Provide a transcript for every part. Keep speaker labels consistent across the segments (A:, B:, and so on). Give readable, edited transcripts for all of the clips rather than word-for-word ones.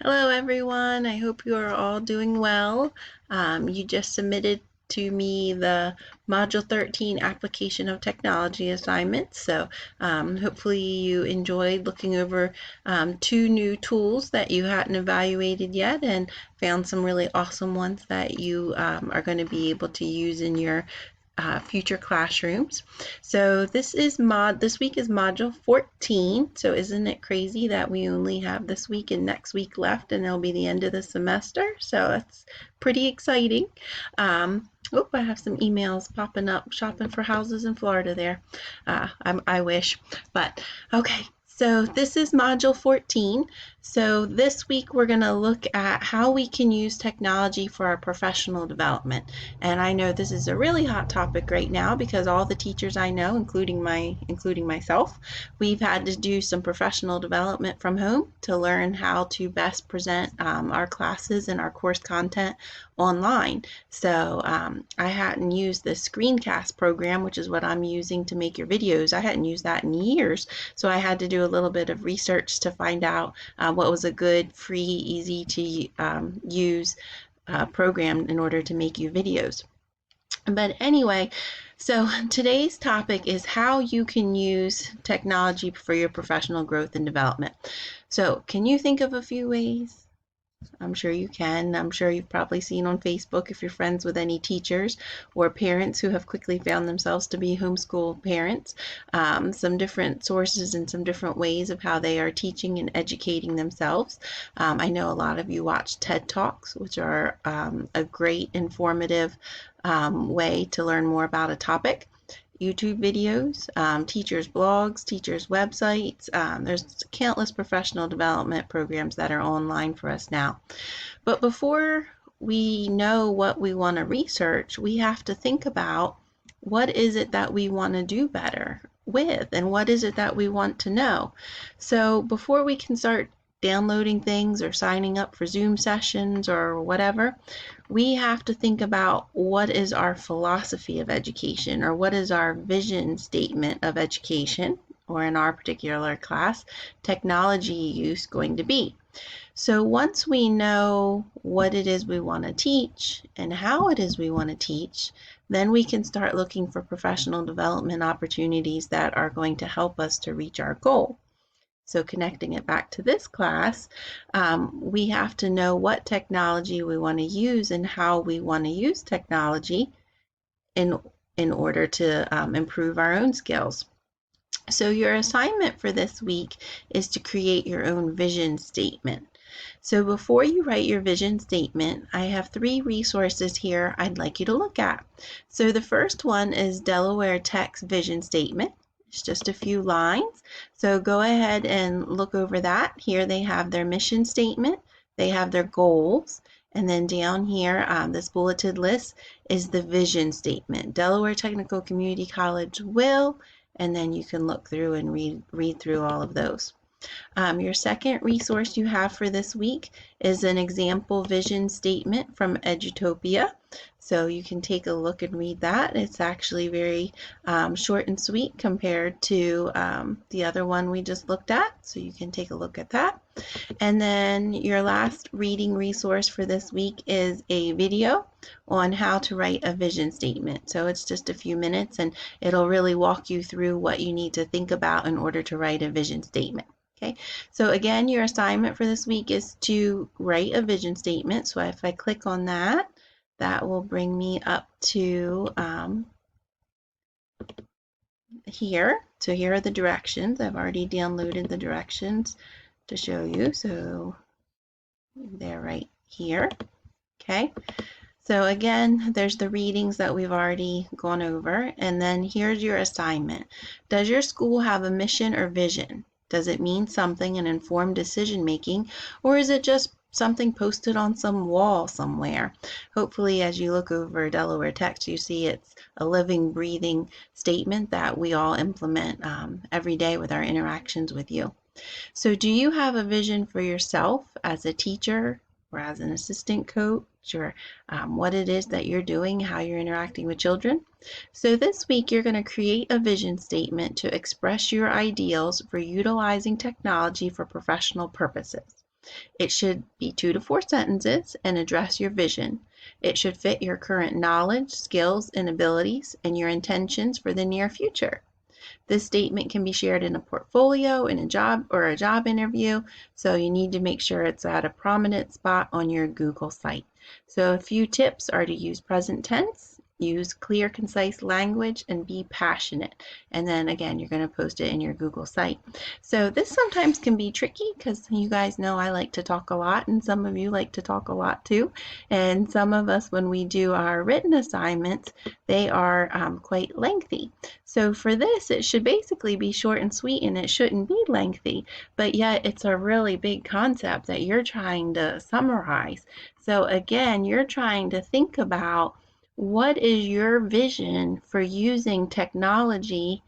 A: Hello everyone, I hope you are all doing well. You just submitted to me the Module 13 Application of Technology assignment, so hopefully you enjoyed looking over two new tools that you hadn't evaluated yet and found some really awesome ones that you are going to be able to use in your future classrooms. So this week is module 14. So isn't it crazy that we only have this week and next week left, and it'll be the end of the semester? So that's pretty exciting. I have some emails popping up. Shopping for houses in Florida there. I wish, but okay. So this is module 14. So this week we're going to look at how we can use technology for our professional development. And I know this is a really hot topic right now because all the teachers I know, including myself, we've had to do some professional development from home to learn how to best present our classes and our course content online. So I hadn't used the screencast program, which is what I'm using to make your videos. I hadn't used that in years. So I had to do a little bit of research to find out what was a good, free, easy to use program in order to make you videos. But anyway, so today's topic is how you can use technology for your professional growth and development. So can you think of a few ways? I'm sure you can. I'm sure you've probably seen on Facebook if you're friends with any teachers or parents who have quickly found themselves to be homeschool parents, some different sources and some different ways of how they are teaching and educating themselves. I know a lot of you watch TED Talks, which are a great informative way to learn more about a topic. YouTube videos, teachers' blogs, teachers' websites. There's countless professional development programs that are online for us now. But before we know what we want to research, we have to think about what is it that we want to do better with and what is it that we want to know. So before we can start downloading things or signing up for Zoom sessions or whatever, we have to think about what is our philosophy of education or what is our vision statement of education, or in our particular class, technology use going to be. So once we know what it is we want to teach and how it is we want to teach, then we can start looking for professional development opportunities that are going to help us to reach our goal. So connecting it back to this class, we have to know what technology we want to use and how we want to use technology in order to improve our own skills. So your assignment for this week is to create your own vision statement. So before you write your vision statement, I have 3 resources here I'd like you to look at. So the first one is Delaware Tech's vision statement. It's just a few lines. So go ahead and look over that. Here they have their mission statement, they have their goals, and then down here, this bulleted list is the vision statement. Delaware Technical Community College will, and then you can look through and read through all of those. Your second resource you have for this week is an example vision statement from Edutopia. So you can take a look and read that. It's actually very short and sweet compared to the other one we just looked at. So you can take a look at that. And then your last reading resource for this week is a video on how to write a vision statement. So it's just a few minutes and it'll really walk you through what you need to think about in order to write a vision statement. Okay, so again, your assignment for this week is to write a vision statement. So if I click on that, that will bring me up to here. So here are the directions. I've already downloaded the directions to show you. So they're right here. Okay, so again, there's the readings that we've already gone over. And then here's your assignment. Does your school have a mission or vision? Does it mean something in informed decision making, or is it just something posted on some wall somewhere? Hopefully, as you look over Delaware text, you see it's a living, breathing statement that we all implement every day with our interactions with you. So do you have a vision for yourself as a teacher or as an assistant coach, or what it is that you're doing, how you're interacting with children? So this week you're going to create a vision statement to express your ideals for utilizing technology for professional purposes. It should be 2 to 4 sentences and address your vision. It should fit your current knowledge, skills, and abilities and your intentions for the near future. This statement can be shared in a portfolio, in a job interview, so you need to make sure it's at a prominent spot on your Google site. So a few tips are to use present tense, use clear, concise language, and be passionate. And then again, you're going to post it in your Google site. So this sometimes can be tricky because you guys know I like to talk a lot, and some of you like to talk a lot too. And some of us, when we do our written assignments, they are quite lengthy. So for this, it should basically be short and sweet and it shouldn't be lengthy, but yet it's a really big concept that you're trying to summarize. So again, you're trying to think about what is your vision for using technology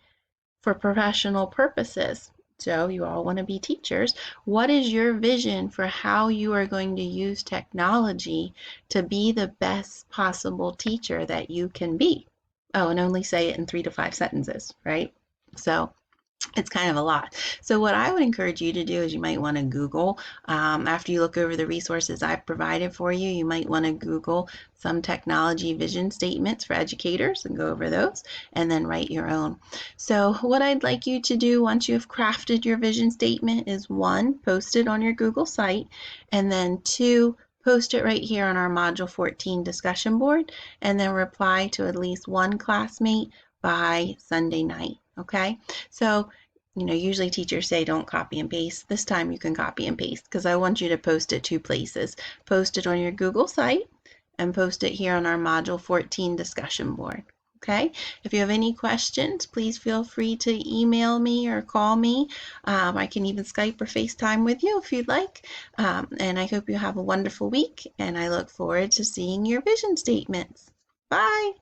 A: for professional purposes. So you all want to be teachers. What is your vision for how you are going to use technology to be the best possible teacher that you can be? Oh, and only say it in 3 to 5 sentences, right? So it's kind of a lot. So what I would encourage you to do is you might want to Google, after you look over the resources I've provided for you, you might want to Google some technology vision statements for educators and go over those and then write your own. So what I'd like you to do once you've crafted your vision statement is 1, post it on your Google site, and then 2, post it right here on our Module 14 discussion board, and then reply to at least one classmate by Sunday night, okay? So, usually teachers say don't copy and paste. This time you can copy and paste because I want you to post it 2 places. Post it on your Google site and post it here on our Module 14 discussion board. Okay, if you have any questions, please feel free to email me or call me. I can even Skype or FaceTime with you if you'd like. And I hope you have a wonderful week, and I look forward to seeing your vision statements. Bye.